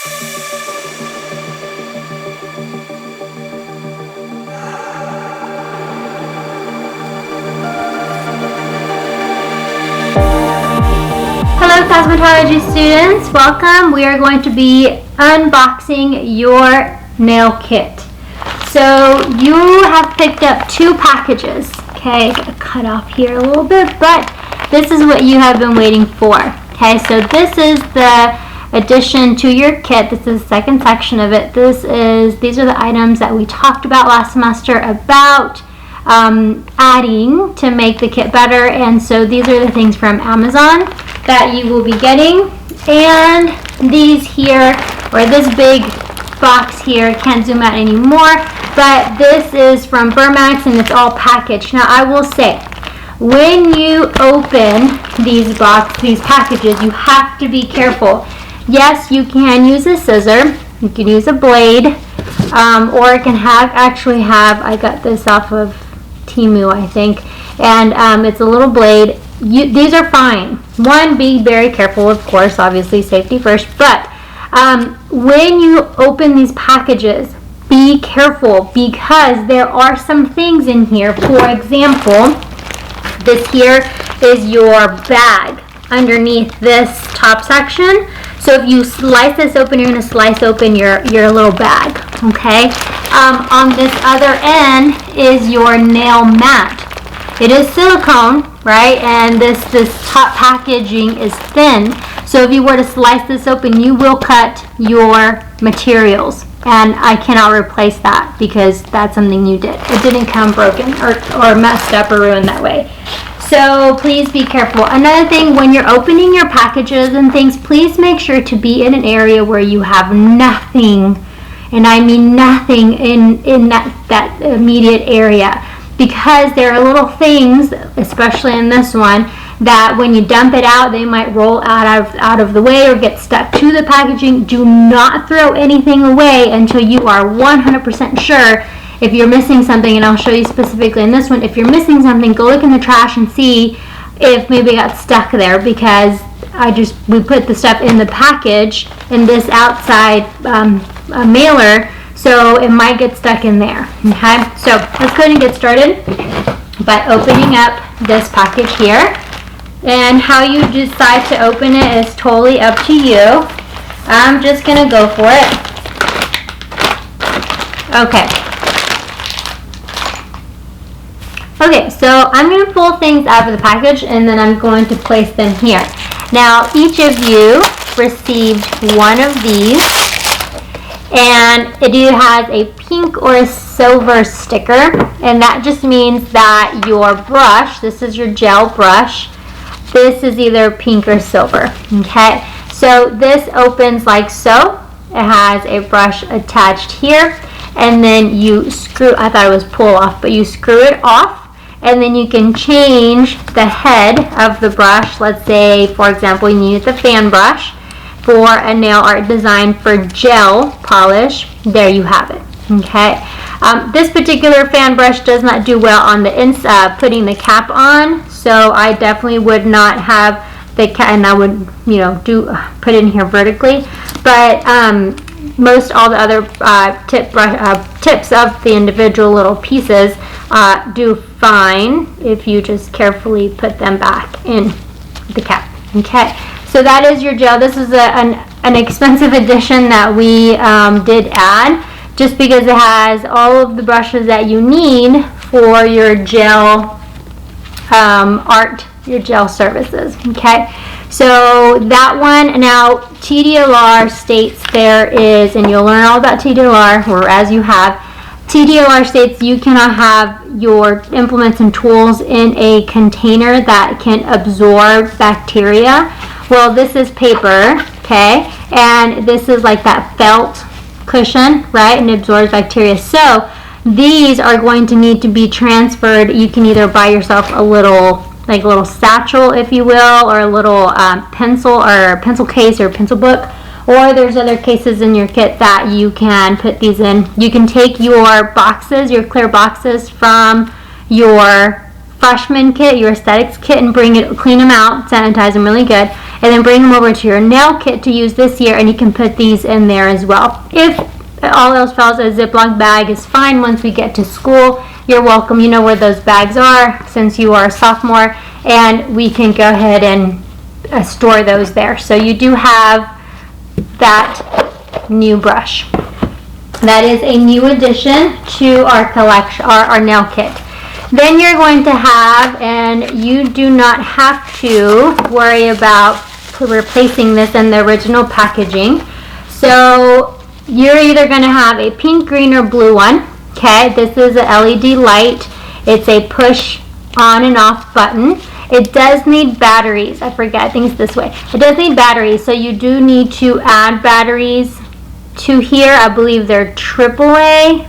Hello cosmetology students, welcome. We are going to be unboxing your nail kit. So you have picked up 2 packages. Okay, gotta cut off here a little bit, but this is what you have been waiting for. Okay, so this is the addition to your kit. This is the second section of it. These are the items that we talked about last semester about adding to make the kit better, and so these are the things from Amazon that you will be getting. And these here, or this big box here, can't zoom out anymore, but this is from Brin and it's all packaged. Now I will say, when you open these packages, you have to be careful. Yes, you can use a scissor, you can use a blade, or it can actually have, I got this off of Temu, I think, and it's a little blade. These are fine. One, be very careful, of course, obviously safety first, but when you open these packages, be careful because there are some things in here. For example, this here is your bag underneath this top section. So if you slice this open, you're going to slice open your little bag, okay? On this other end is your nail mat. It is silicone, right? And this top packaging is thin. So if you were to slice this open, you will cut your materials. And I cannot replace that because that's something you did. It didn't come broken or messed up or ruined that way. So please be careful. Another thing, when you're opening your packages and things, please make sure to be in an area where you have nothing, and I mean nothing in that immediate area, because there are little things, especially in this one, that when you dump it out, they might roll out of the way or get stuck to the packaging. Do not throw anything away until you are 100% sure. If you're missing something, and I'll show you specifically in this one, if you're missing something, go look in the trash and see if maybe it got stuck there, because we put the stuff in the package in this outside mailer, so it might get stuck in there. Okay, so let's go ahead and get started by opening up this package here. And how you decide to open it is totally up to you. I'm just gonna go for it. Okay, so I'm going to pull things out of the package and then I'm going to place them here. Now, each of you received one of these, and it either has a pink or a silver sticker, and that just means that your brush, this is your gel brush, this is either pink or silver. Okay, so this opens like so. It has a brush attached here, and then you screw, I thought it was pull off, but you screw it off. And then you can change the head of the brush. Let's say, for example, you need the fan brush for a nail art design for gel polish. There you have it. Okay. This particular fan brush does not do well on the putting the cap on, so I definitely would not have the cap, and I would, put it in here vertically. But most all the other tips of the individual little pieces do fine if you just carefully put them back in the cap. Okay, so that is your gel. This is an expensive addition that we did add, just because it has all of the brushes that you need for your gel art, your gel services. Okay, so that one. Now TDLR states there is, and you'll learn all about TDLR, or as you have, TDLR states you cannot have your implements and tools in a container that can absorb bacteria. Well, this is paper, okay, and this is like that felt cushion, right, and it absorbs bacteria. So these are going to need to be transferred. You can either buy yourself a little satchel, if you will, or a little pencil case or pencil book, or there's other cases in your kit that you can put these in. You can take your boxes, your clear boxes from your freshman kit, your aesthetics kit, and clean them out, sanitize them really good, and then bring them over to your nail kit to use this year, and you can put these in there as well. If all else fails, a Ziploc bag is fine. Once we get to school, you're welcome. You know where those bags are since you are a sophomore, and we can go ahead and store those there. So you do have that new brush. That is a new addition to our collection, our nail kit. Then you're going to have, and you do not have to worry about replacing this in the original packaging. So you're either going to have a pink, green, or blue one. Okay, this is a LED light. It's a push on and off button. It does need batteries. I forget, I think it's this way. It does need batteries, so you do need to add batteries to here. I believe they're AAA.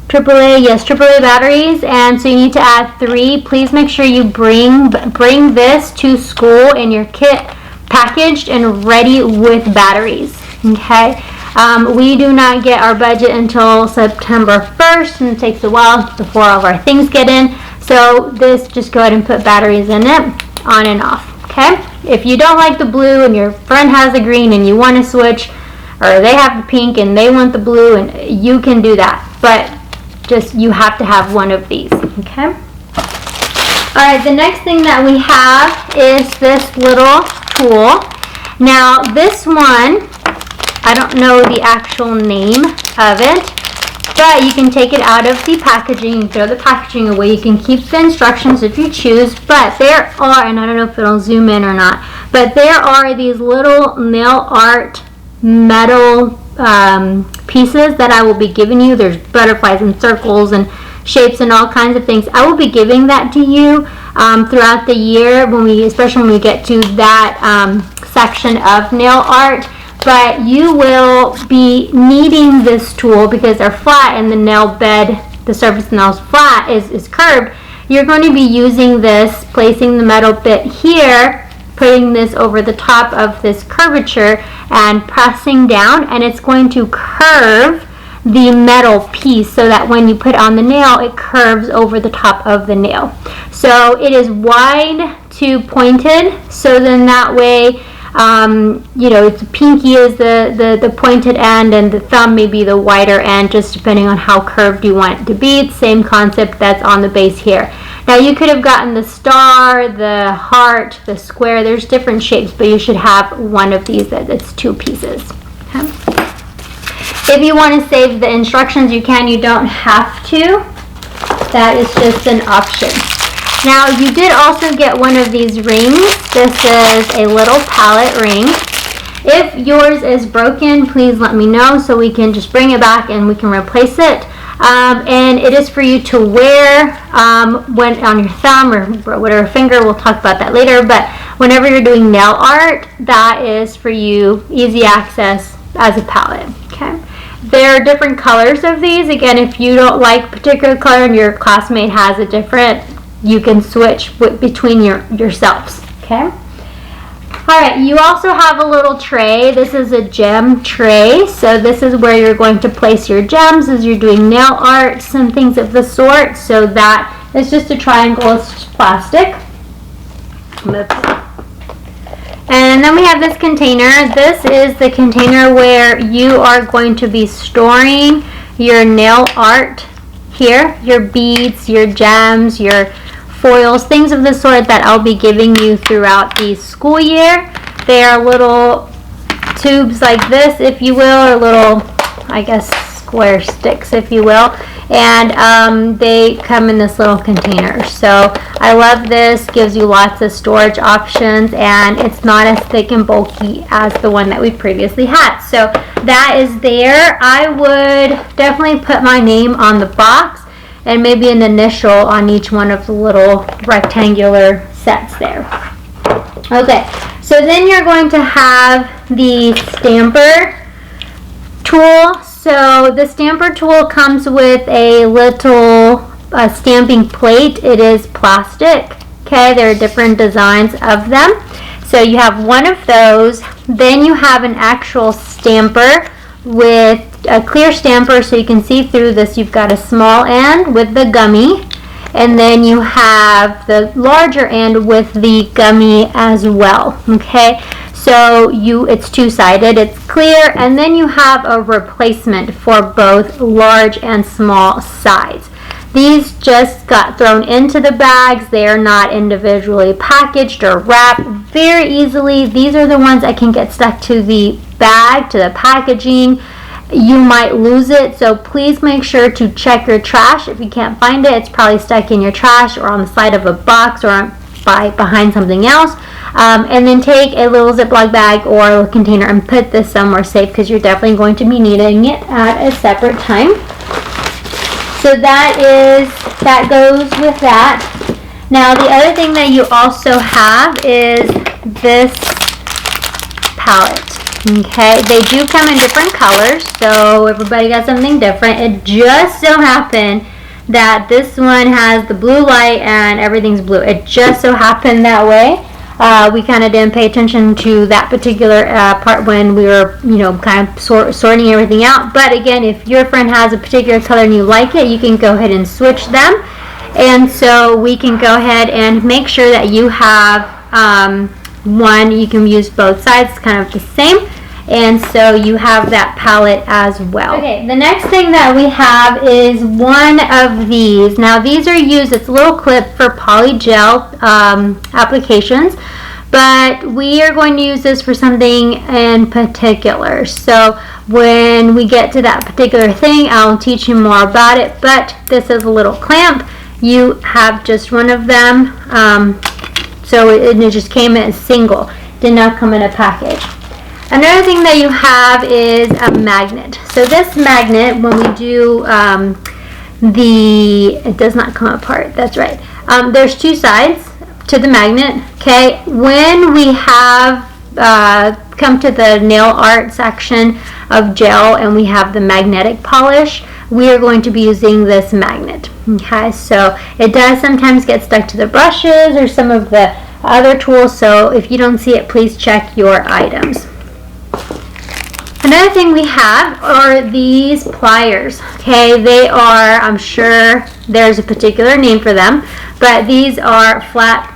AAA, yes, AAA batteries, and so you need to add 3. Please make sure you bring this to school in your kit packaged and ready with batteries. Okay, we do not get our budget until September 1st, and it takes a while before all of our things get in. So this, just go ahead and put batteries in it, on and off. Okay, if you don't like the blue and your friend has the green and you want to switch, or they have the pink and they want the blue, and you can do that, but just you have to have one of these. Okay, all right, the next thing that we have is this little tool. Now this one, I don't know the actual name of it, but you can take it out of the packaging and throw the packaging away. You can keep the instructions if you choose, but there are, and I don't know if it'll zoom in or not, but there are these little nail art metal pieces that I will be giving you. There's butterflies and circles and shapes and all kinds of things. I will be giving that to you throughout the year, especially when we get to that section of nail art. But you will be needing this tool because they're flat and the nail bed, the surface of the nail is flat, is curved. You're going to be using this, placing the metal bit here, putting this over the top of this curvature and pressing down, and it's going to curve the metal piece so that when you put on the nail, it curves over the top of the nail. So it is wide to pointed, so then that way you know, it's pinky is the pointed end, and the thumb may be the wider end, just depending on how curved you want it to be. It's the same concept that's on the base here. Now you could have gotten the star, the heart, the square. There's different shapes, but you should have one of these that's 2 pieces. Okay. If you want to save the instructions, you can. You don't have to. That is just an option. Now you did also get one of these rings. This is a little palette ring. If yours is broken, please let me know so we can just bring it back and we can replace it. And it is for you to wear when on your thumb or whatever finger. We'll talk about that later. But whenever you're doing nail art, that is for you, easy access as a palette. Okay. There are different colors of these. Again, if you don't like a particular color and your classmate has a different, you can switch between yourselves. Okay. All right, you also have a little tray. This is a gem tray. So this is where you're going to place your gems as you're doing nail art, some things of the sort. So that is just a triangle, it's just plastic. And then we have this container. This is the container where you are going to be storing your nail art here, your beads, your gems, your foils, things of the sort that I'll be giving you throughout the school year. They are little tubes like this, if you will, or little, I guess, square sticks, if you will. And they come in this little container. So I love this, gives you lots of storage options, and it's not as thick and bulky as the one that we previously had. So that is there. I would definitely put my name on the box and maybe an initial on each one of the little rectangular sets there. Okay, so then you're going to have the stamper tool. So the stamper tool comes with a little stamping plate. It is plastic. Okay, there are different designs of them. So you have one of those. Then you have an actual stamper with a clear stamper so you can see through this. You've got a small end with the gummy, and then you have the larger end with the gummy as well. Okay, so it's two-sided, it's clear, and then you have a replacement for both large and small size. These just got thrown into the bags. They are not individually packaged or wrapped very easily. These are the ones that can get stuck to the bag, to the packaging. You might lose it, so please make sure to check your trash. If you can't find it, it's probably stuck in your trash or on the side of a box or behind something else. And then take a little Ziploc bag or a container and put this somewhere safe, because you're definitely going to be needing it at a separate time. So that goes with that. Now the other thing that you also have is this palette. Okay, they do come in different colors, so everybody got something different. It just so happened that this one has the blue light and everything's blue. It just so happened that way. We kind of didn't pay attention to that particular part when we were, kind of sorting everything out. But again, if your friend has a particular color and you like it, you can go ahead and switch them. And so we can go ahead and make sure that you have one. You can use both sides, it's kind of the same. And so you have that palette as well. Okay, the next thing that we have is one of these. Now these are used, it's a little clip for poly gel applications, but we are going to use this for something in particular. So when we get to that particular thing, I'll teach you more about it, but this is a little clamp. You have just one of them, so it just came in a single, did not come in a package. Another thing that you have is a magnet. So this magnet, when we do it does not come apart, that's right. There's two sides to the magnet, okay? When we have come to the nail art section of gel and we have the magnetic polish, we are going to be using this magnet, okay? So it does sometimes get stuck to the brushes or some of the other tools, so if you don't see it, please check your items. Another thing we have are these pliers, okay? They are, I'm sure there's a particular name for them, but these are flat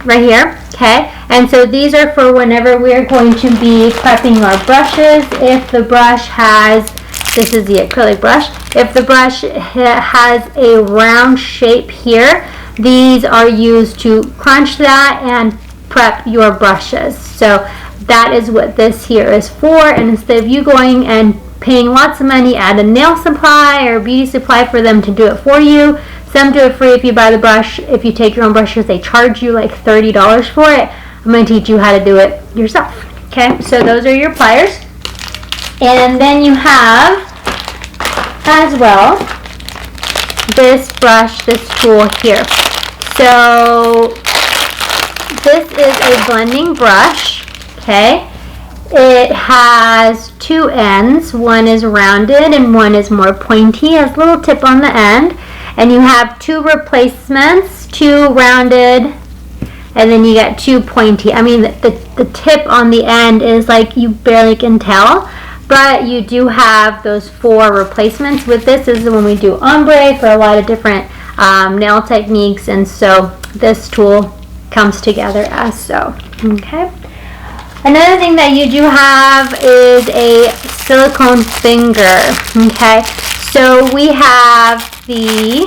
right here, okay? And so these are for whenever we're going to be prepping our brushes. If the brush has, this is the acrylic brush, if the brush has a round shape here, these are used to crunch that and prep your brushes. So that is what this here is for. And instead of you going and paying lots of money at a nail supply or beauty supply for them to do it for you, some do it free if you buy the brush. If you take your own brushes, they charge you like $30 for it. I'm going to teach you how to do it yourself. Okay, so those are your pliers. And then you have as well this brush, this tool here. So this is a blending brush. Okay, it has two ends. One is rounded and one is more pointy, has a little tip on the end. And you have two replacements, two rounded, and then you got two pointy. I mean, the tip on the end is like you barely can tell, but you do have those four replacements. With this is when we do ombre for a lot of different nail techniques, and so this tool comes together as so. Okay. Another thing that you do have is a silicone finger, okay? So we have the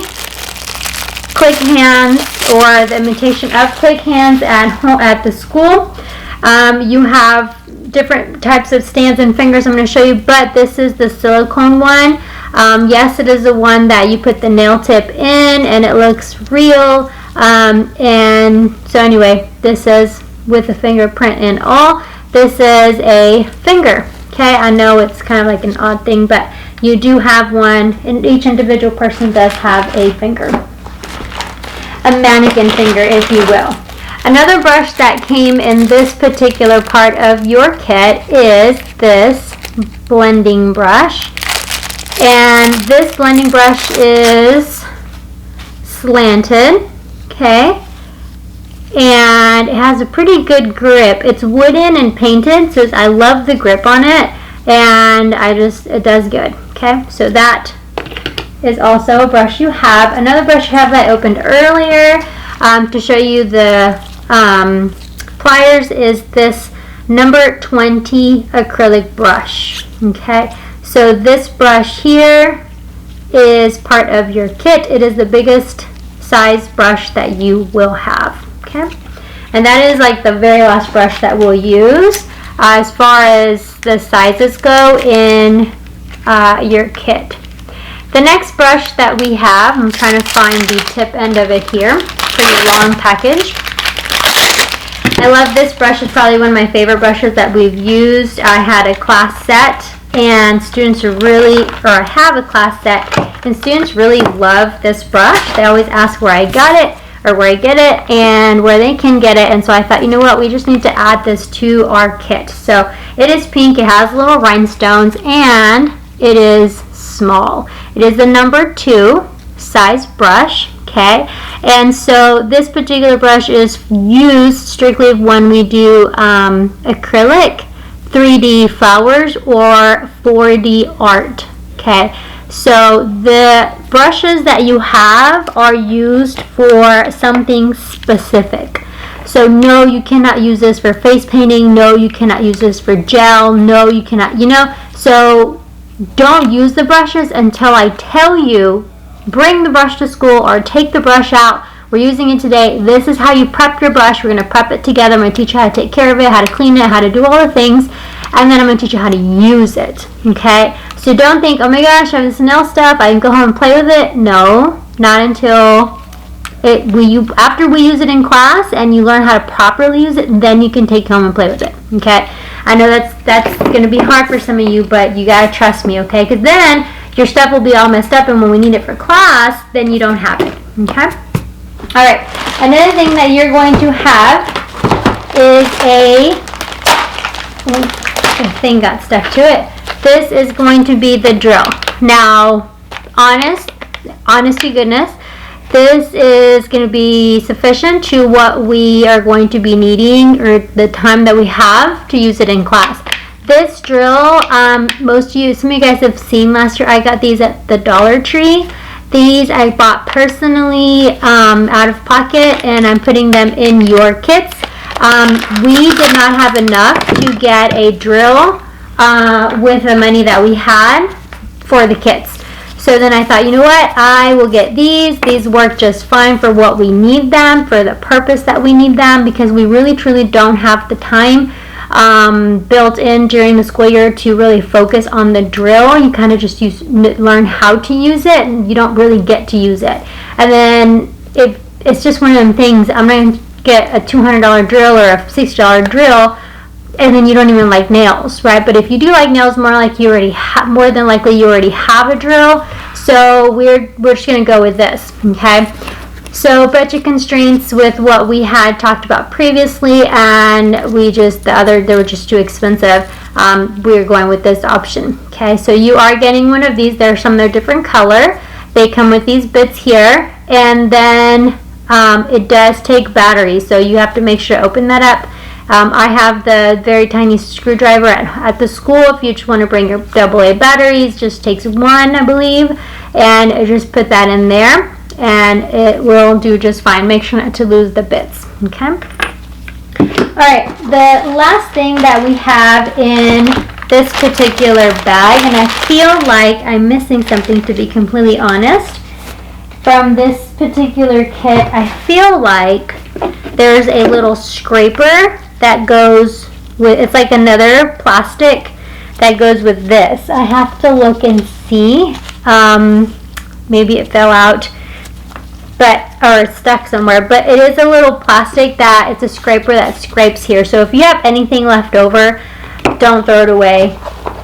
click hands, or the imitation of click hands at the school. You have different types of stands and fingers I'm going to show you, but this is the silicone one. Yes, it is the one that you put the nail tip in and it looks real. And so anyway, this is with the fingerprint and all. This is a finger. Okay, I know it's kind of like an odd thing, but you do have one, and each individual person does have a finger. A mannequin finger, if you will. Another brush that came in this particular part of your kit is this blending brush. And this blending brush is slanted, okay? And it has a pretty good grip. It's wooden and painted, so I love the grip on it, and it does good. Okay, so that is also a brush you have. Another brush you have that I opened earlier to show you the pliers is this number 20 acrylic brush. Okay, so this brush here is part of your kit. It is the biggest size brush that you will have. Okay, and that is like the very last brush that we'll use as far as the sizes go in your kit. The next brush that we have, I'm trying to find the tip end of it here for your long package. I love this brush. It's probably one of my favorite brushes that we've used. I had a class set and students are really, or I have a class set and students really love this brush. They always ask where I got it or where I get it and where they can get it, and so I thought, you know what, we just need to add this to our kit. So it is pink, it has little rhinestones, and it is small. It is the number 2 size brush. Okay, and so this particular brush is used strictly when we do acrylic, 3D flowers, or 4D art. Okay, so the brushes that you have are used for something specific. So no, you cannot use this for face painting. No, you cannot use this for gel. No, you cannot, so don't use the brushes until I tell you. Bring the brush to school or take the brush out. We're using it today. This is how you prep your brush. We're going to prep it together. I'm going to teach you how to take care of it, how to clean it, how to do all the things, and then I'm going to teach you how to use it. Okay? So don't think, oh my gosh, I have this nail stuff, I can go home and play with it. No, not until after we use it in class and you learn how to properly use it, then you can take it home and play with it. Okay? I know that's going to be hard for some of you, but you got to trust me, okay? Because then your stuff will be all messed up, and when we need it for class, then you don't have it. Okay? All right. Another thing that you're going to have is the thing got stuck to it. This is going to be the drill. Now, honest to goodness, this is going to be sufficient to what we are going to be needing, or the time that we have to use it in class. This drill, some of you guys have seen last year, I got these at the Dollar Tree. These I bought personally out of pocket, and I'm putting them in your kits. We did not have enough to get a drill with the money that we had for the kits. So then I thought, you know what, I will get these. These work just fine for what we need them, for the purpose that we need them, because we really truly don't have the time built in during the school year to really focus on the drill. You kind of just learn how to use it, and you don't really get to use it. And then it's just one of them things. I'm not going to get a $200 drill or a $60 drill, and then you don't even like nails, right? But if you do like nails, more than likely you already have a drill. So we're just going to go with this, okay? So budget constraints with what we had talked about previously, and they were just too expensive. We're going with this option. Okay, so you are getting one of these. They're different color. They come with these bits here, and then it does take batteries, so you have to make sure to open that up. I have the very tiny screwdriver at the school. If you just want to bring your AA batteries, just takes one, I believe, and just put that in there, and it will do just fine. Make sure not to lose the bits. Okay? Alright, the last thing that we have in this particular bag, and I feel like I'm missing something, to be completely honest, from this particular kit. I feel like there's a little scraper that goes with, it's like another plastic that goes with this. I have to look and see. Maybe it fell out, or it's stuck somewhere, but it is a little plastic that it's a scraper that scrapes here. So if you have anything left over, don't throw it away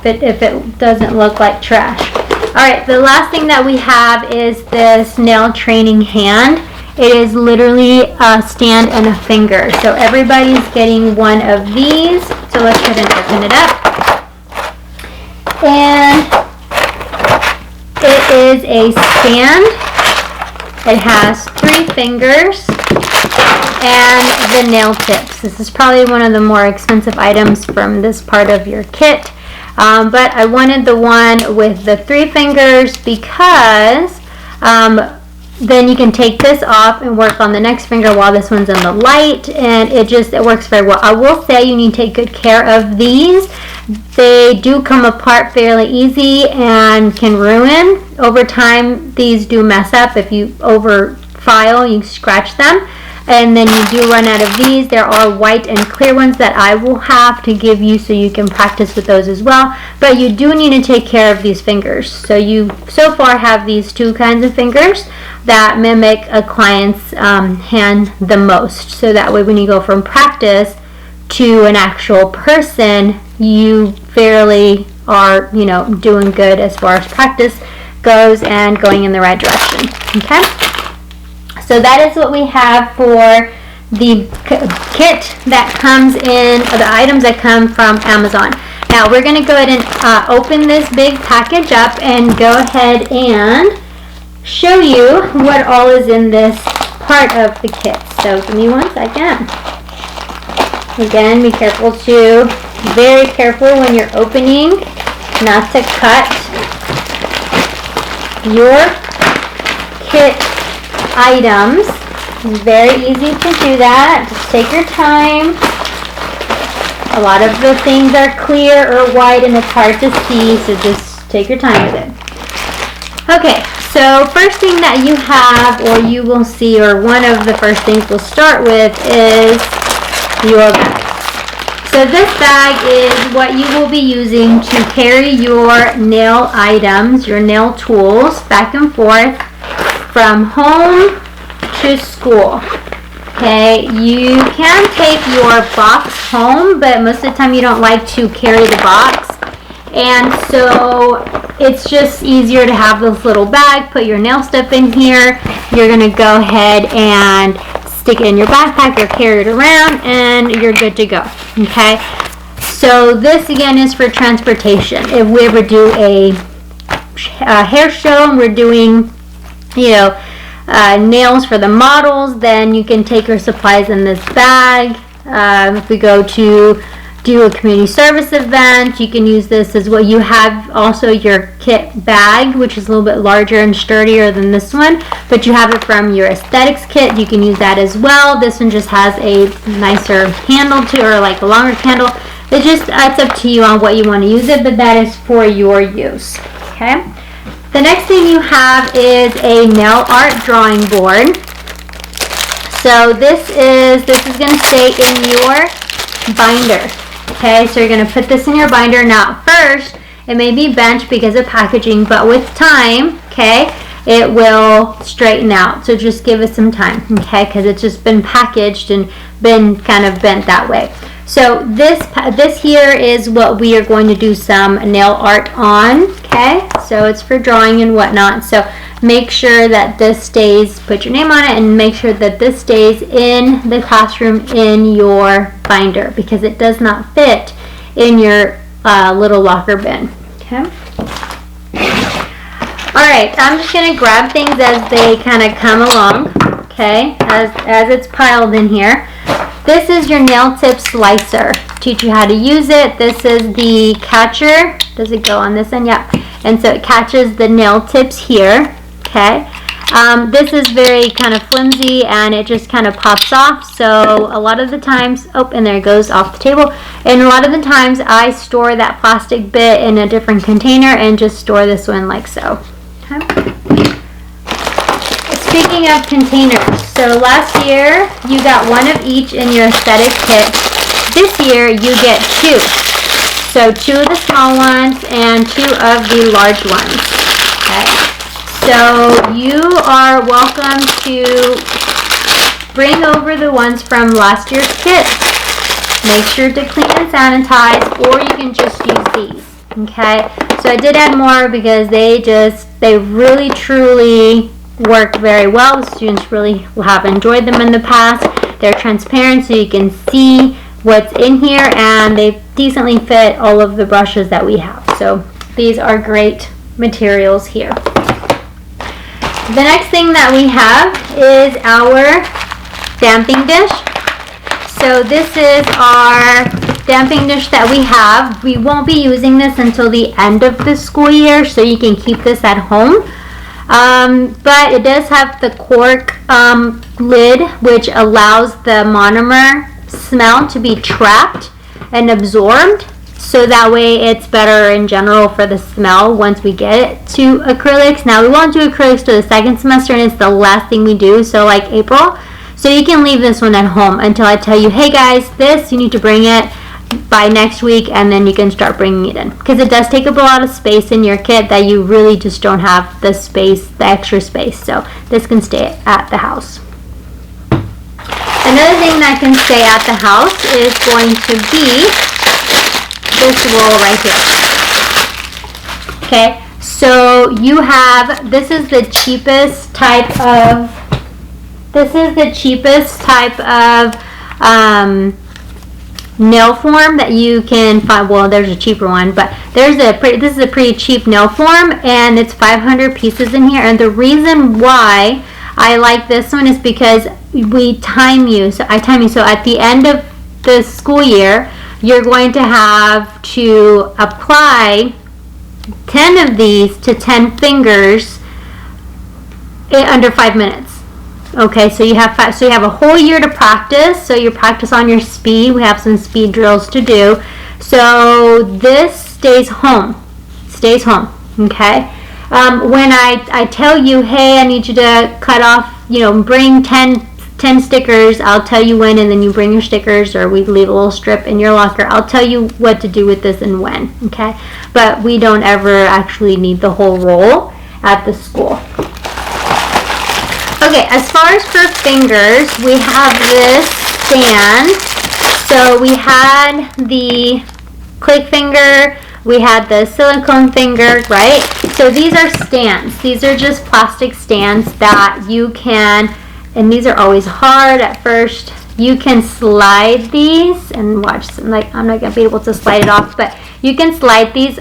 if it doesn't look like trash. Alright, the last thing that we have is this nail training hand. It is literally a stand and a finger. So everybody's getting one of these. So let's go ahead and open it up. And it is a stand. It has 3 fingers and the nail tips. This is probably one of the more expensive items from this part of your kit. But I wanted the one with the 3 fingers because then you can take this off and work on the next finger while this one's in the light, and it works very well. I will say you need to take good care of these. They do come apart fairly easy and can ruin. Over time, these do mess up. If you over file, you scratch them. And then you do run out of these. There are white and clear ones that I will have to give you so you can practice with those as well. But you do need to take care of these fingers. So you so far have these two kinds of fingers that mimic a client's hand the most. So that way when you go from practice to an actual person, you fairly are, doing good as far as practice goes and going in the right direction. Okay? So that is what we have for the kit that comes in, or the items that come from Amazon. Now we're going to go ahead and open this big package up and go ahead and show you what all is in this part of the kit. So give me 1 second. Again, be very careful when you're opening not to cut your kit items. It's very easy to do that. Just take your time. A lot of the things are clear or white and it's hard to see, so just take your time with it. Okay, so first thing that you have, or you will see, or one of the first things we'll start with is your bag. So this bag is what you will be using to carry your nail items, your nail tools, back and forth from home to school. Okay, you can take your box home, but most of the time you don't like to carry the box, and so it's just easier to have this little bag, put your nail stuff in here. You're gonna go ahead and stick it in your backpack or carry it around and you're good to go. Okay, so this again is for transportation. If we ever do a hair show and we're doing nails for the models, then you can take your supplies in this bag. If we go to do a community service event, you can use this as well. You have also your kit bag, which is a little bit larger and sturdier than this one, but you have it from your aesthetics kit. You can use that as well. This one just has a nicer handle to, or like a longer handle. It's up to you on what you want to use it, but that is for your use. Okay. The next thing you have is a nail art drawing board. So this is going to stay in your binder. Okay, so you're going to put this in your binder. Now, first, it may be bent because of packaging, but with time, okay, it will straighten out. So just give it some time, okay, because it's just been packaged and been kind of bent that way. So this here is what we are going to do some nail art on, okay? So it's for drawing and whatnot. So make sure that this stays, put your name on it, and make sure that this stays in the classroom in your binder because it does not fit in your little locker bin, okay? All right, I'm just gonna grab things as they kind of come along, okay, as it's piled in here. This is your nail tip slicer. Teach you how to use it. This is the catcher. Does it go on this end? Yep. And so it catches the nail tips here. Okay. This is very kind of flimsy and it just kind of pops off. So a lot of the times, and there it goes off the table. And a lot of the times I store that plastic bit in a different container and just store this one like so. Okay. Speaking of containers, so last year you got one of each in your aesthetic kit. This year you get two. So two of the small ones and two of the large ones. Okay. So you are welcome to bring over the ones from last year's kit. Make sure to clean and sanitize, or you can just use these. Okay. So I did add more because they really truly work very well. The students really have enjoyed them in the past. They're transparent so you can see what's in here, and they decently fit all of the brushes that we have. So these are great materials here. The next thing that we have is our damping dish. So this is our damping dish that we have. We won't be using this until the end of the school year, so you can keep this at home. But it does have the cork lid, which allows the monomer smell to be trapped and absorbed, so that way it's better in general for the smell once we get it to acrylics. Now we won't do acrylics till the second semester, and it's the last thing we do, so like April. So you can leave this one at home until I tell you, hey guys, this, you need to bring it by next week, and then you can start bringing it in, because it does take up a lot of space in your kit that you really just don't have the space, the extra space. So this can stay at the house. Another thing that can stay at the house is going to be this roll right here. Okay, so you have, this is the cheapest type of nail form that you can find. Well, there's a cheaper one, but this is a pretty cheap nail form, and it's 500 pieces in here. And the reason why I like this one is because I time you. So at the end of the school year, you're going to have to apply 10 of these to 10 fingers in under 5 minutes. Okay, so you have a whole year to practice. So you practice on your speed. We have some speed drills to do. So this stays home. Okay. When I tell you, hey, I need you to cut off, bring 10 stickers, I'll tell you when, and then you bring your stickers, or we leave a little strip in your locker. I'll tell you what to do with this and when. Okay, but we don't ever actually need the whole roll at the school. Okay, as far as for fingers, we have this stand. So we had the click finger, we had the silicone finger, right? So these are stands. These are just plastic stands that you can, and these are always hard at first. You can slide these, and watch, like I'm not gonna be able to slide it off, but you can slide these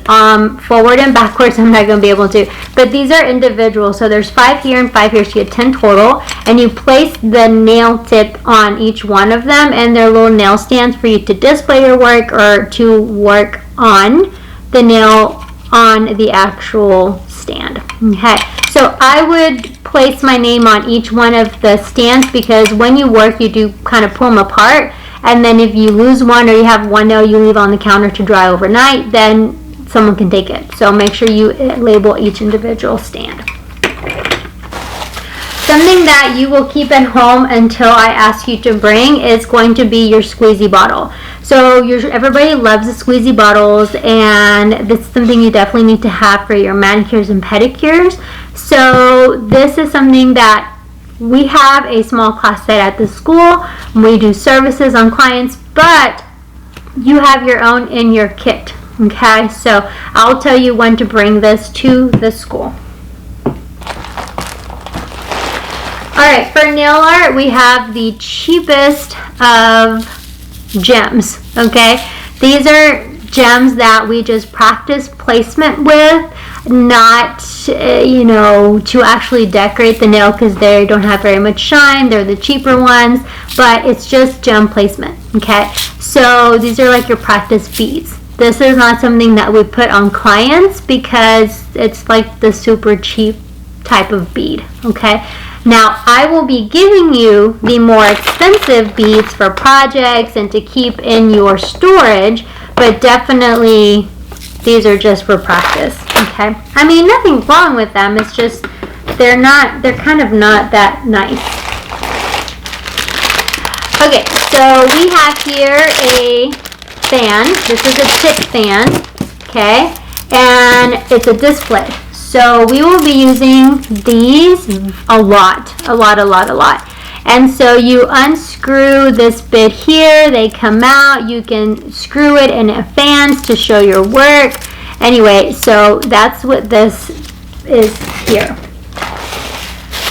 forward and backwards. I'm not gonna be able to, but these are individual. So there's 5 here and 5 here, so you get 10 total, and you place the nail tip on each one of them, and they're little nail stands for you to display your work or to work on the nail on the actual stand. Okay, so I would place my name on each one of the stands, because when you work, you do kind of pull them apart, and then if you lose one or you have one nail you leave on the counter to dry overnight, then someone can take it. So make sure you label each individual stand. Something that you will keep at home until I ask you to bring is going to be your squeezy bottle. So everybody loves the squeezy bottles, and this is something you definitely need to have for your manicures and pedicures. So this is something that we have a small class set at the school. We do services on clients, but you have your own in your kit. Okay, so I'll tell you when to bring this to the school. Alright, for nail art, we have the cheapest of gems. Okay, these are gems that we just practice placement with, not to actually decorate the nail, because they don't have very much shine. They're the cheaper ones, but it's just gem placement. Okay, so these are like your practice beads. This is not something that we put on clients because it's like the super cheap type of bead. Okay, now I will be giving you the more expensive beads for projects and to keep in your storage, but definitely these are just for practice. Okay, I mean, nothing wrong with them, it's just they're kind of not that nice. Okay, so we have here a fan. This is a tip fan, okay, and it's a display. So we will be using these a lot. And so you unscrew this bit here, they come out, you can screw it in a fans to show your work. Anyway, so that's what this is here.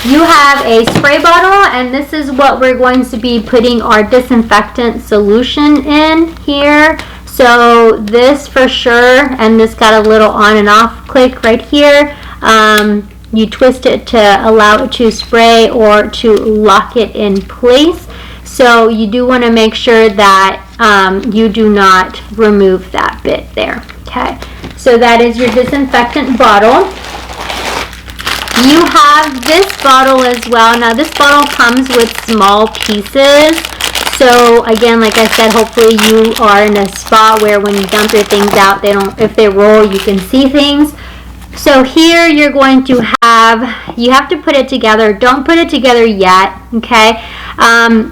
You have a spray bottle, and this is what we're going to be putting our disinfectant solution in here. So this for sure, and this got a little on and off click right here. You twist it to allow it to spray or to lock it in place. So you do want to make sure that you do not remove that bit there. Okay, so that is your disinfectant bottle. You have this bottle as well. Now this bottle comes with small pieces. So again, like I said, hopefully you are in a spot where when you dump your things out, if they roll, you can see things. So here you're going to you have to put it together. Don't put it together yet, okay?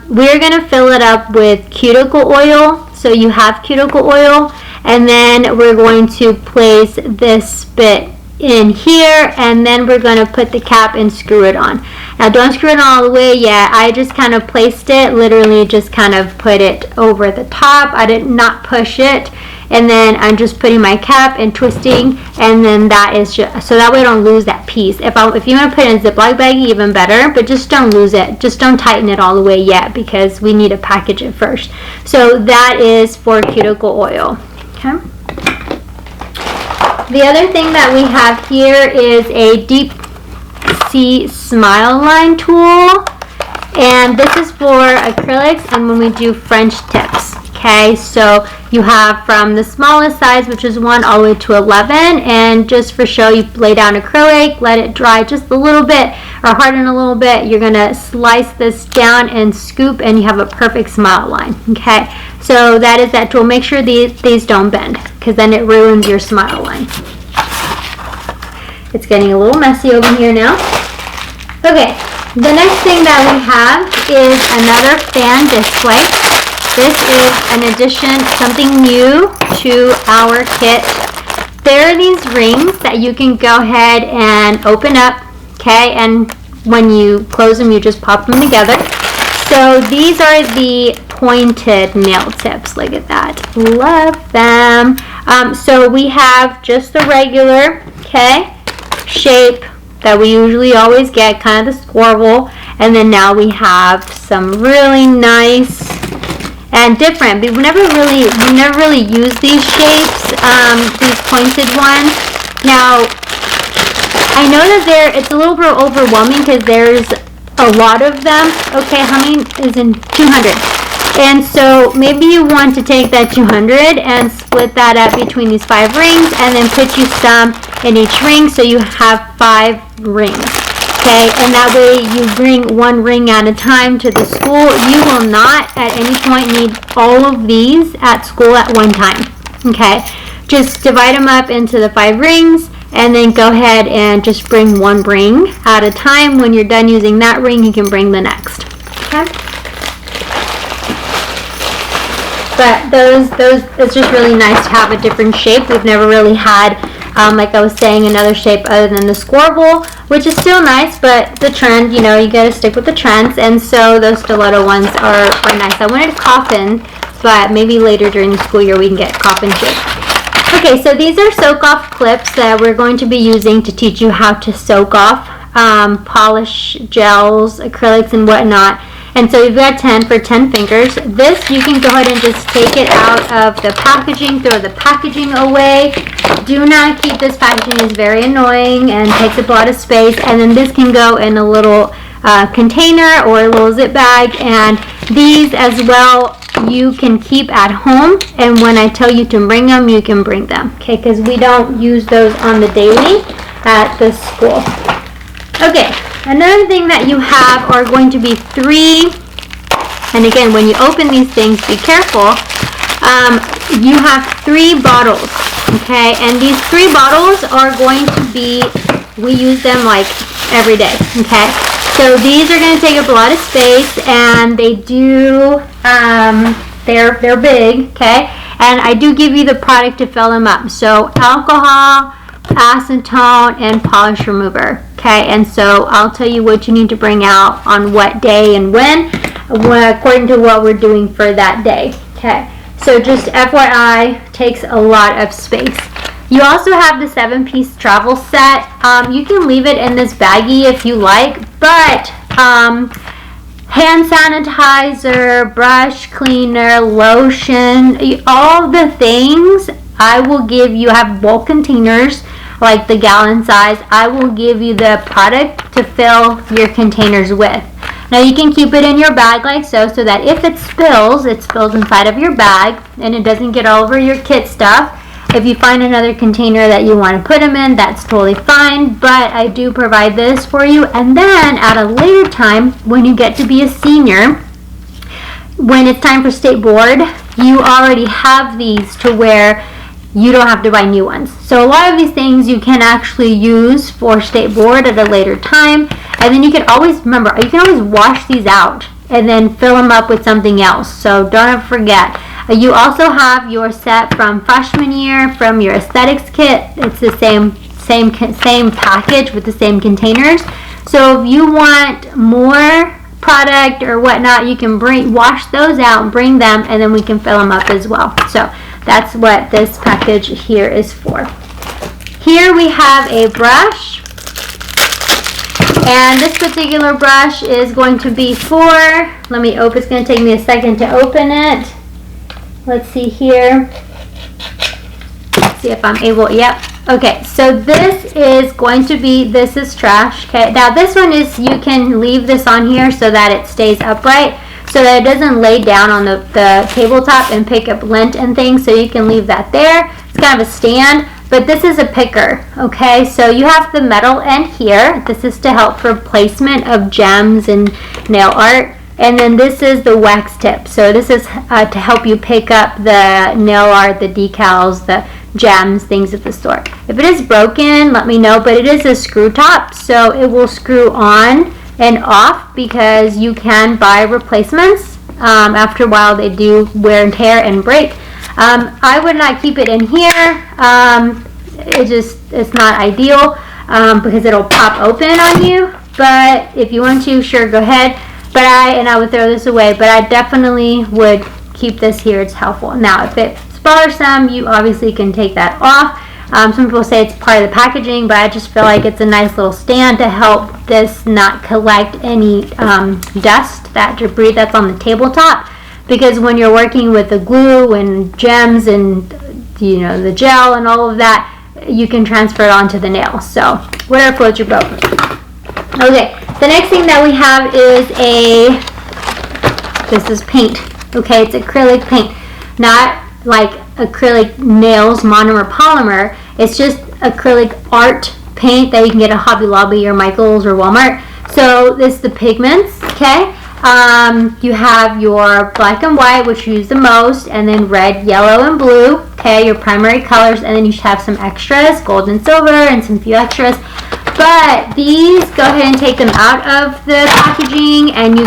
We're going to fill it up with cuticle oil. So you have cuticle oil, and then we're going to place this bit in here, and then we're going to put the cap and screw it on. Now don't screw it all the way yet. I just kind of placed it, literally just kind of put it over the top. I did not push it, and then I'm just putting my cap and twisting, and then that is just so that way I don't lose that piece. If you want to put it in a Ziploc bag, even better, but just don't lose it. Just don't tighten it all the way yet, because we need to package it first. So that is for cuticle oil. Okay. The other thing that we have here is a deep sea smile line tool, and this is for acrylics and when we do French tips. Okay, so you have from the smallest size, which is 1, all the way to 11, and just for show, you lay down acrylic, let it dry just a little bit or harden a little bit. You're gonna slice this down and scoop, and you have a perfect smile line. Okay, so that is that tool. Make sure these don't bend, because then it ruins your smile line. It's getting a little messy over here now. Okay, the next thing that we have is another fan display. This is an addition, something new to our kit. There are these rings that you can go ahead and open up, okay, and when you close them, you just pop them together. So these are the pointed nail tips. Look at that. Love them. So we have just the regular, okay, shape that we usually always get, kind of the squirrel, and then now we have some really nice and different. We've never really used these shapes, these pointed ones. Now I know that it's a little bit overwhelming because there's a lot of them. Okay, how many is in 200? And so maybe you want to take that 200 and split that up between these 5 rings, and then put you some in each ring, so you have 5 rings. Okay, and that way you bring 1 ring at a time to the school. You will not at any point need all of these at school at one time. Okay, just divide them up into the 5 rings, and then go ahead and just bring 1 ring at a time. When you're done using that ring, you can bring the next. Okay. But it's just really nice to have a different shape. We've never really had, like I was saying, another shape other than the squirrel, which is still nice, but the trend, you know, you gotta stick with the trends, and so those stiletto ones are nice. I wanted coffin, but maybe later during the school year we can get coffin shape. Okay, so these are soak off clips that we're going to be using to teach you how to soak off polish gels, acrylics, and whatnot. And so you've got 10 for 10 fingers. This, you can go ahead and just take it out of the packaging, throw the packaging away. Do not keep this packaging. It's very annoying and takes up a lot of space. And then this can go in a little container or a little zip bag. And these as well, you can keep at home. And when I tell you to bring them, you can bring them. Okay, because we don't use those on the daily at the school. Okay. Another thing that you have are going to be 3, and again, when you open these things, be careful. You have 3 bottles, okay? And these 3 bottles are going to be, we use them like every day, okay? So these are going to take up a lot of space, and they do, they're big, okay? And I do give you the product to fill them up. So alcohol, acetone, and polish remover. Okay, and so I'll tell you what you need to bring out on what day and when according to what we're doing for that day. Okay, so just FYI, takes a lot of space. You also have the 7-piece travel set. You can leave it in this baggie if you like, but hand sanitizer, brush cleaner, lotion, all the things I will give you. Have bulk containers like the gallon size. I will give you the product to fill your containers with. Now you can keep it in your bag like so that if it spills inside of your bag and it doesn't get all over your kit stuff. If you find another container that you want to put them in, that's totally fine, but I do provide this for you. And then at a later time, when you get to be a senior, when it's time for state board, you already have these to where you don't have to buy new ones. So a lot of these things you can actually use for state board at a later time. And then you can always, remember, you can always wash these out and then fill them up with something else. So don't ever forget. You also have your set from freshman year, from your aesthetics kit. It's the same package with the same containers. So if you want more product or whatnot, you can wash those out, bring them, and then we can fill them up as well. So that's what this package here is for. Here we have a brush, and this particular brush is going to be for, it's going to take me a second to open it. Let's see here. Let's see if I'm able, yep. Okay, so this is going to be, this is trash. Okay, now this one is, you can leave this on here so that it stays upright, so that it doesn't lay down on the tabletop and pick up lint and things, so you can leave that there. It's kind of a stand, but this is a picker, okay? So you have the metal end here. This is to help for placement of gems and nail art. And then this is the wax tip. So this is to help you pick up the nail art, the decals, the gems, things of the sort. If it is broken, let me know, but it is a screw top, so it will screw on and off, because you can buy replacements. After a while they do wear and tear and break. I would not keep it in here. It's not ideal because it'll pop open on you, but if you want to, sure, go ahead. But I would throw this away, but I definitely would keep this here. It's helpful. Now if it's bothersome, you obviously can take that off. Some people say it's part of the packaging, but I just feel like it's a nice little stand to help this not collect any dust, that debris that's on the tabletop, because when you're working with the glue and gems and the gel and all of that, you can transfer it onto the nail. So whatever floats your boat. Okay, the next thing that we have is this is paint. Okay, it's acrylic paint, not like acrylic nails, monomer, polymer. It's just acrylic art paint that you can get at Hobby Lobby or Michael's or Walmart. So this is the pigments, okay? You have your black and white, which you use the most, and then red, yellow, and blue, okay, your primary colors, and then you should have some extras, gold and silver, and some few extras. But these, go ahead and take them out of the packaging, and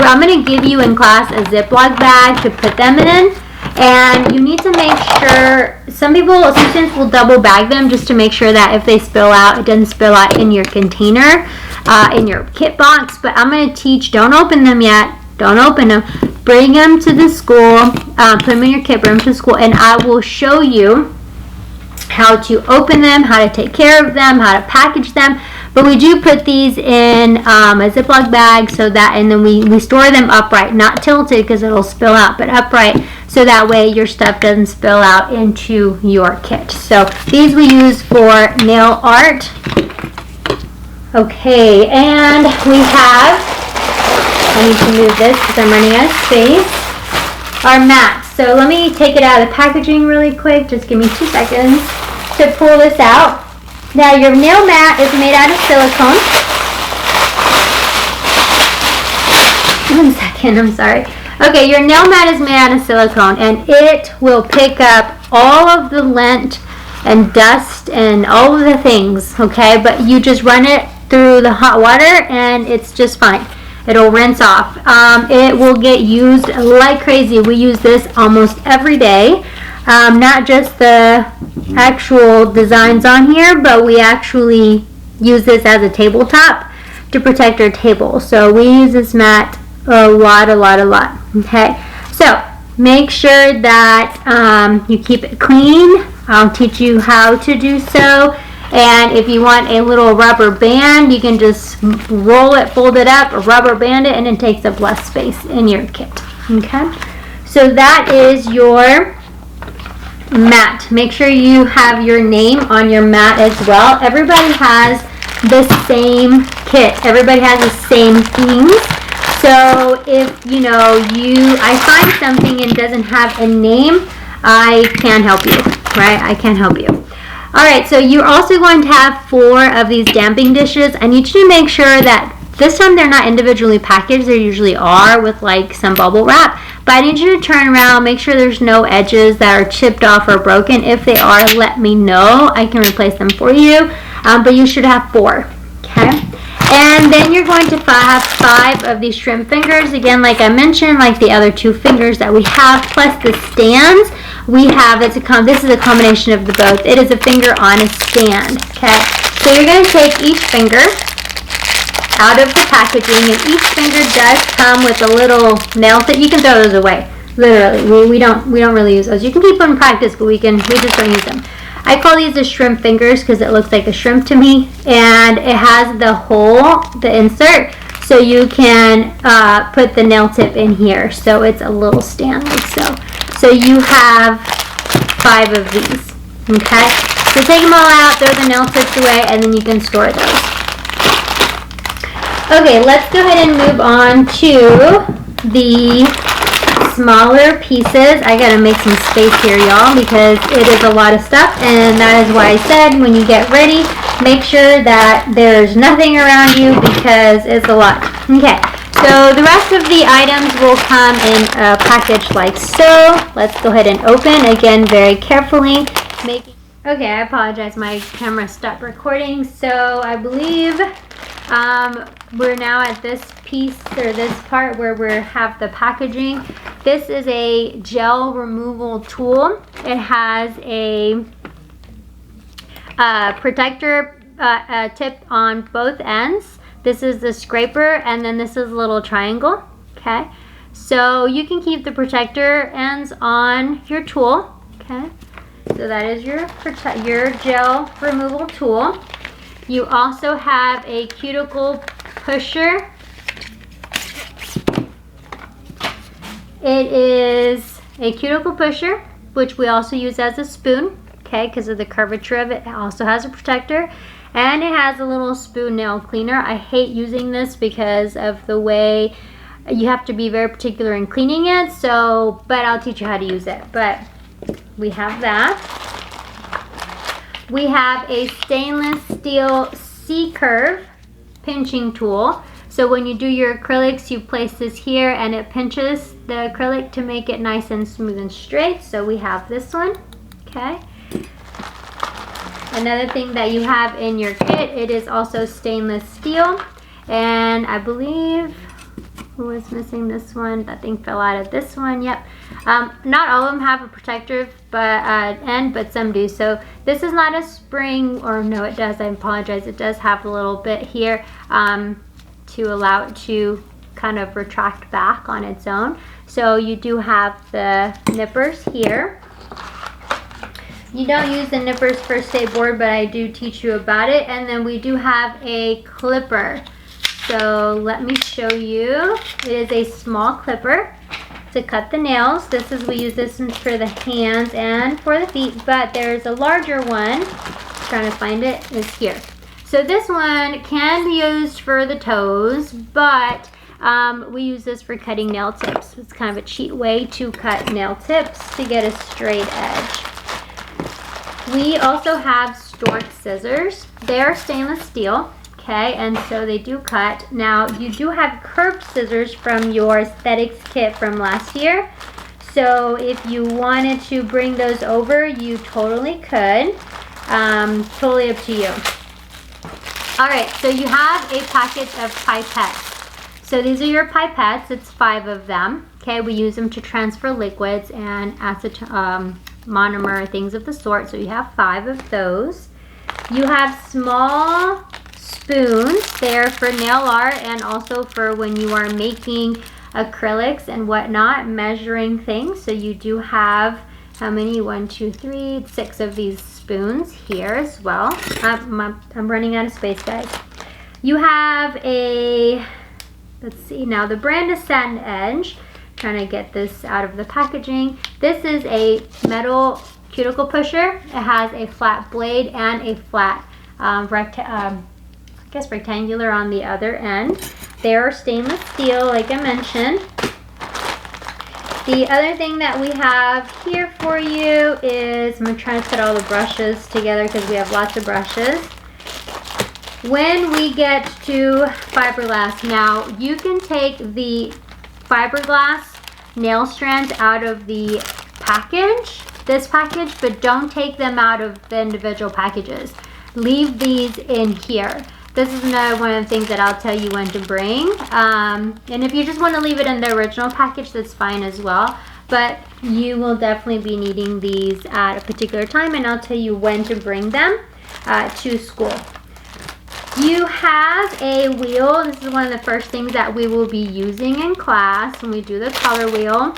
I'm going to give you in class a Ziploc bag to put them in. And you need to make sure, some students will double bag them just to make sure that if they spill out, it doesn't spill out in your container, in your kit box. But I'm going to teach, don't open them yet, don't open them. Bring them to the school, put them in your kit, bring them to school, and I will show you how to open them, how to take care of them, how to package them. But we do put these in a Ziploc bag, so that, and then we store them upright, not tilted because it'll spill out, but upright, so that way your stuff doesn't spill out into your kit. So these we use for nail art. Okay, and we have, I need to move this because I'm running out of space, our mats. So let me take it out of the packaging really quick. Just give me 2 seconds to pull this out. Now your nail mat is made out of silicone. 1 second, I'm sorry. Okay, your nail mat is made out of silicone, and it will pick up all of the lint and dust and all of the things, okay? But you just run it through the hot water and it's just fine. It'll rinse off. It will get used like crazy. We use this almost every day. Not just the actual designs on here, but we actually use this as a tabletop to protect our table. So we use this mat a lot. Okay, so make sure that you keep it clean. I'll teach you how to do so. And if you want a little rubber band, you can just roll it, fold it up, rubber band it, and it takes up less space in your kit. Okay, so that is your mat. Make sure you have your name on your mat as well. Everybody has the same kit. Everybody has the same things. So if I find something and doesn't have a name, I can help you. right? I can't help you. All right, so you're also going to have 4 of these damping dishes. I need you to make sure that this time they're not individually packaged. They usually are with like some bubble wrap. But I need you to turn around, make sure there's no edges that are chipped off or broken. If they are, let me know. I can replace them for you. But you should have 4, okay? And then you're going to have 5 of these shrimp fingers. Again, like I mentioned, like the other 2 fingers that we have, plus the stands. We have, this is a combination of the both. It is a finger on a stand, okay? So you're going to take each finger out of the packaging, and each finger does come with a little nail tip. You can throw those away, literally. We don't really use those. You can keep them in practice, but we just don't use them. I call these the shrimp fingers because it looks like a shrimp to me, and it has the hole, the insert, so you can put the nail tip in here. So it's a little stand like so. So you have 5 of these, okay? So take them all out, throw the nail tips away, and then you can store those. Okay, let's go ahead and move on to the smaller pieces. I gotta make some space here, y'all, because it is a lot of stuff, and that is why I said when you get ready, make sure that there's nothing around you because it's a lot. Okay, so the rest of the items will come in a package like so. Let's go ahead and open, again, very carefully. Okay, I apologize, my camera stopped recording, so I believe we're now at this piece, or this part where we have the packaging. This is a gel removal tool. It has a protector tip on both ends. This is the scraper, and then this is a little triangle, okay? So you can keep the protector ends on your tool, okay? So that is your gel removal tool. You also have a cuticle pusher. It is a cuticle pusher, which we also use as a spoon, okay, because of the curvature of it. It also has a protector, and it has a little spoon nail cleaner. I hate using this because of the way you have to be very particular in cleaning it, so, but I'll teach you how to use it. But we have that. We have a stainless steel C-curve pinching tool. So when you do your acrylics, you place this here and it pinches the acrylic to make it nice and smooth and straight. So we have this one, okay? Another thing that you have in your kit, it is also stainless steel. And I believe, who was missing this one? That thing fell out of this one, yep. Not all of them have a protective end, but some do. So this is not a spring, or no, it does, I apologize. It does have a little bit here to allow it to kind of retract back on its own. So you do have the nippers here. You don't use the nippers per se board, but I do teach you about it. And then we do have a clipper. So let me show you. It is a small clipper to cut the nails. We use this for the hands and for the feet, but there's a larger one. Trying to find it, is here. So this one can be used for the toes, but we use this for cutting nail tips. It's kind of a cheat way to cut nail tips to get a straight edge. We also have stork scissors. They're stainless steel, okay, and so they do cut. Now, you do have curved scissors from your aesthetics kit from last year. So if you wanted to bring those over, you totally could. Totally up to you. All right, so you have a package of pipettes. So these are your pipettes. It's 5 of them. Okay, we use them to transfer liquids and acetone, monomer, things of the sort. So you have 5 of those. You have small spoons. They're for nail art and also for when you are making acrylics and whatnot, measuring things. So you do have, how many? 1, 2, 3, 6 of these spoons here as well. I'm running out of space, guys. You have a, let's see, now the brand is Satin Edge. Trying to get this out of the packaging. This is a metal cuticle pusher. It has a flat blade and a flat rectangular on the other end. They are stainless steel, like I mentioned. The other thing that we have here for you is, I'm going to try to put all the brushes together because we have lots of brushes. When we get to fiberglass, now you can take the fiberglass nail strands out of the package, this package, but don't take them out of the individual packages. Leave these in here. This is another one of the things that I'll tell you when to bring. And if you just want to leave it in the original package, that's fine as well. But you will definitely be needing these at a particular time, and I'll tell you when to bring them to school. You have a wheel. This is one of the first things that we will be using in class when we do the color wheel.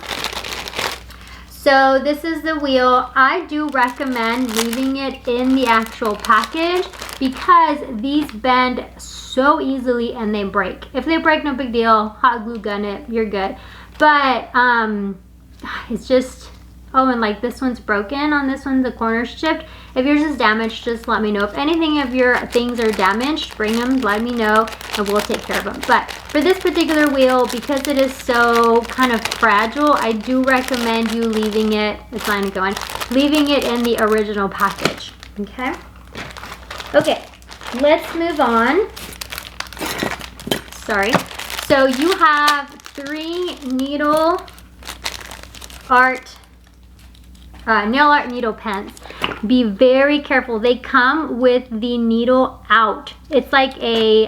So this is the wheel. I do recommend leaving it in the actual package because these bend so easily and they break. If they break, no big deal. Hot glue gun it, you're good. But it's just, oh, and like this one's broken on this one, the corner's chipped. If yours is damaged, just let me know. If anything of your things are damaged, bring them, let me know, and we'll take care of them. But for this particular wheel, because it is so kind of fragile, I do recommend you leaving it, it's not going, leaving it in the original package, okay? Okay, let's move on. Sorry. So you have 3 needle art, nail art needle pens. Be very careful. They come with the needle out. It's like a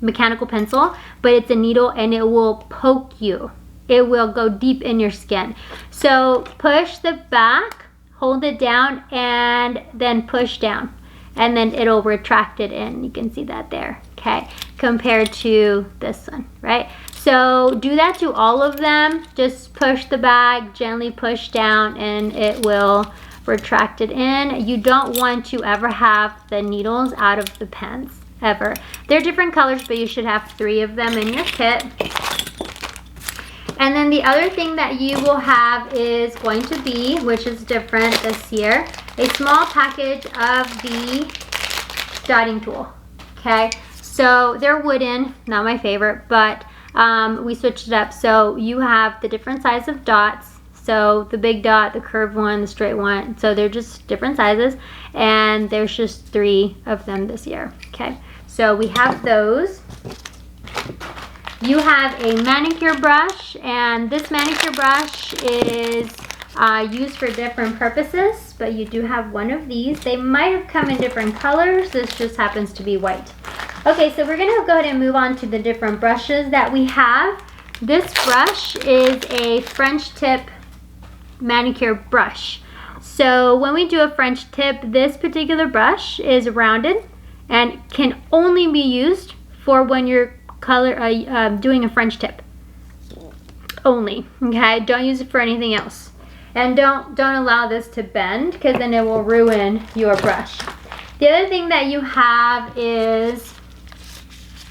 mechanical pencil, but it's a needle and it will poke you. It will go deep in your skin. So push the back, hold it down, and then push down. And then it'll retract it in. You can see that there, okay? Compared to this one, right? So do that to all of them. Just push the back, gently push down, and it will retract it in. You don't want to ever have the needles out of the pens, ever. They're different colors, but you should have 3 of them in your kit. And then the other thing that you will have is going to be, which is different this year, a small package of the dotting tool, okay? So they're wooden, not my favorite, but we switched it up. So you have the different size of dots. So the big dot, the curved one, the straight one. So they're just different sizes, and there's just 3 of them this year, okay? So we have those. You have a manicure brush, and this manicure brush is used for different purposes, but you do have one of these. They might have come in different colors. This just happens to be white. Okay, so we're gonna go ahead and move on to the different brushes that we have. This brush is a French tip manicure brush. So when we do a French tip, this particular brush is rounded and can only be used for when you're doing a French tip only, okay? Don't use it for anything else, and don't allow this to bend, because then it will ruin your brush. The other thing that you have is,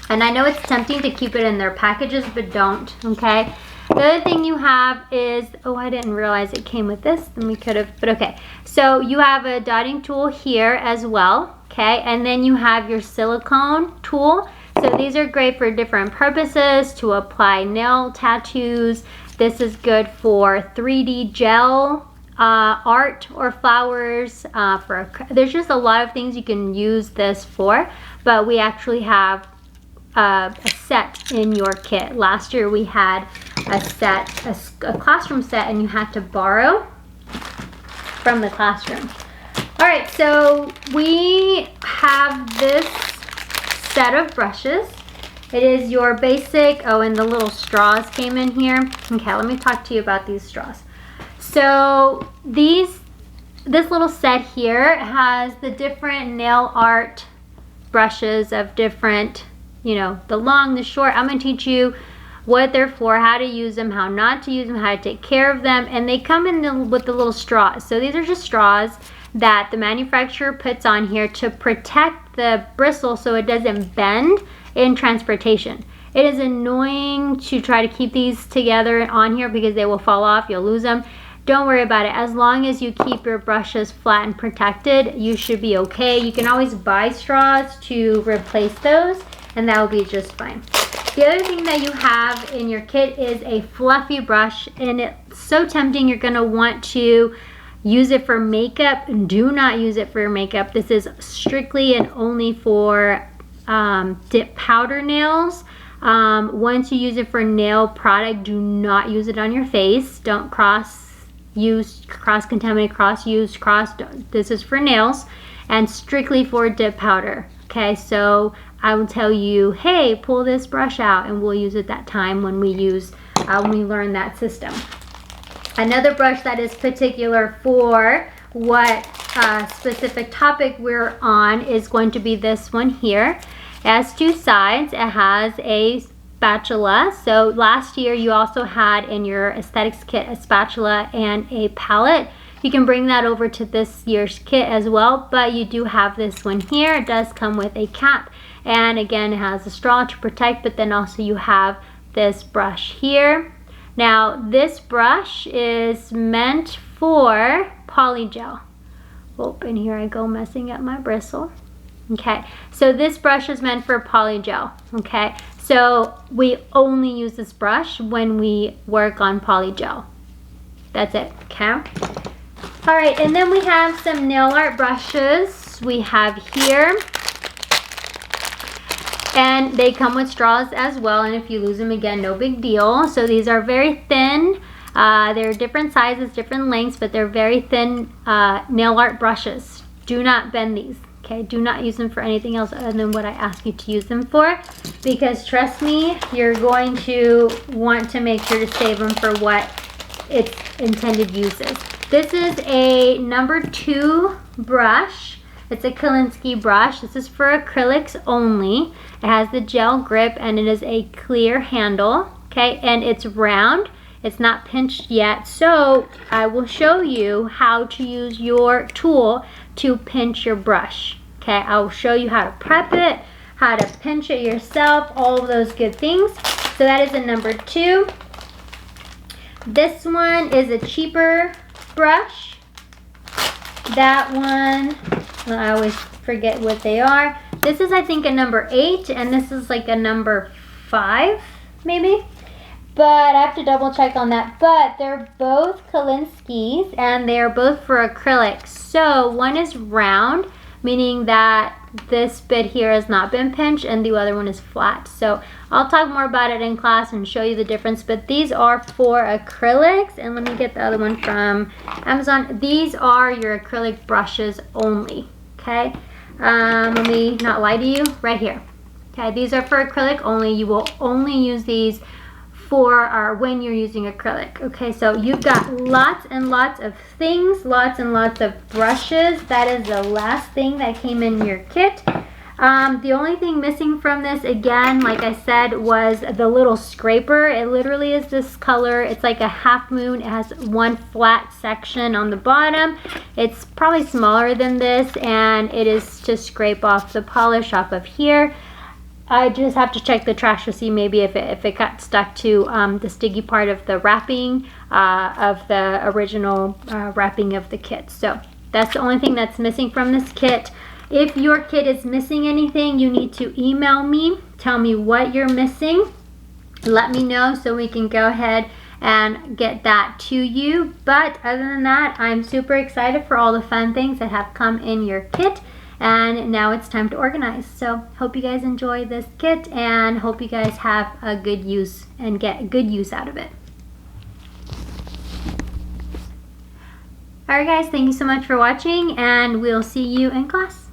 and I know it's tempting to keep it in their packages, but don't, okay? The other thing you have is, oh, I didn't realize it came with this, then we could have, but okay. So you have a dotting tool here as well, okay? And then you have your silicone tool. So these are great for different purposes, to apply nail tattoos. This is good for 3D gel art or flowers. There's just a lot of things you can use this for, but we actually have a set in your kit. Last year we had a set, a classroom set, and you had to borrow from the classroom. All right, so we have this set of brushes. It is your basic, oh, and the little straws came in here. Okay, let me talk to you about these straws. So this little set here has the different nail art brushes of different, you know, the long, the short. I'm gonna teach you what they're for, how to use them, how not to use them, how to take care of them, and they come in with the little straws. So these are just straws that the manufacturer puts on here to protect the bristle so it doesn't bend in transportation. It is annoying to try to keep these together on here because they will fall off, you'll lose them. Don't worry about it. As long as you keep your brushes flat and protected, you should be okay. You can always buy straws to replace those, and that will be just fine. The other thing that you have in your kit is a fluffy brush, and it's so tempting. You're gonna want to use it for makeup. Do not use it for your makeup. This is strictly and only for dip powder nails. Once you use it for nail product, do not use it on your face. Don't cross-contaminate, cross-use, this is for nails and strictly for dip powder. Okay, so I will tell you, hey, pull this brush out, and we'll use it that time when we learn that system. Another brush that is particular for what specific topic we're on is going to be this one here. It has two sides. It has a spatula. So last year you also had in your aesthetics kit a spatula and a palette. You can bring that over to this year's kit as well, but you do have this one here. It does come with a cap, and again it has a straw to protect, but then also you have this brush here. Now this brush is meant for polygel. Oh, and here I go messing up my bristle. Okay, so this brush is meant for polygel. Okay, so we only use this brush when we work on polygel. That's it. Okay. All right, and then we have some nail art brushes we have here, and they come with straws as well, and if you lose them, again, no big deal. So these are very thin. They're different sizes, different lengths, but they're very thin nail art brushes. Do not bend these. Okay, do not use them for anything else other than what I ask you to use them for, because trust me, you're going to want to make sure to save them for what its intended use is. This is a number 2 brush. It's a Kolinsky brush. This is for acrylics only. It has the gel grip, and it is a clear handle. Okay, and it's round. It's not pinched yet, so I will show you how to use your tool to pinch your brush. Okay, I will show you how to prep it, how to pinch it yourself, all of those good things. So that is a number 2. This one is a cheaper brush. That one, I always forget what they are. This is, I think, a number 8, and this is like a number 5, maybe. But I have to double check on that. But they're both Kolinskys, and they're both for acrylics. So one is round, meaning that this bit here has not been pinched, and the other one is flat. So I'll talk more about it in class and show you the difference, but these are for acrylics. And let me get the other one from Amazon. These are your acrylic brushes only. Okay, let me not lie to you, right here. Okay, these are for acrylic only. You will only use these for or when you're using acrylic. Okay, so you've got lots and lots of things, lots and lots of brushes. That is the last thing that came in your kit. The only thing missing from this, again, like I said, was the little scraper. It literally is this color. It's like a half moon. It has one flat section on the bottom. It's probably smaller than this, and it is to scrape off the polish off of here. I just have to check the trash to see maybe if it got stuck to the sticky part of the wrapping of the original wrapping of the kit. So that's the only thing that's missing from this kit. If your kit is missing anything, you need to email me. Tell me what you're missing. Let me know so we can go ahead and get that to you. But other than that, I'm super excited for all the fun things that have come in your kit. And now it's time to organize. So hope you guys enjoy this kit, and hope you guys have a good use and get good use out of it. Alright guys, thank you so much for watching, and we'll see you in class.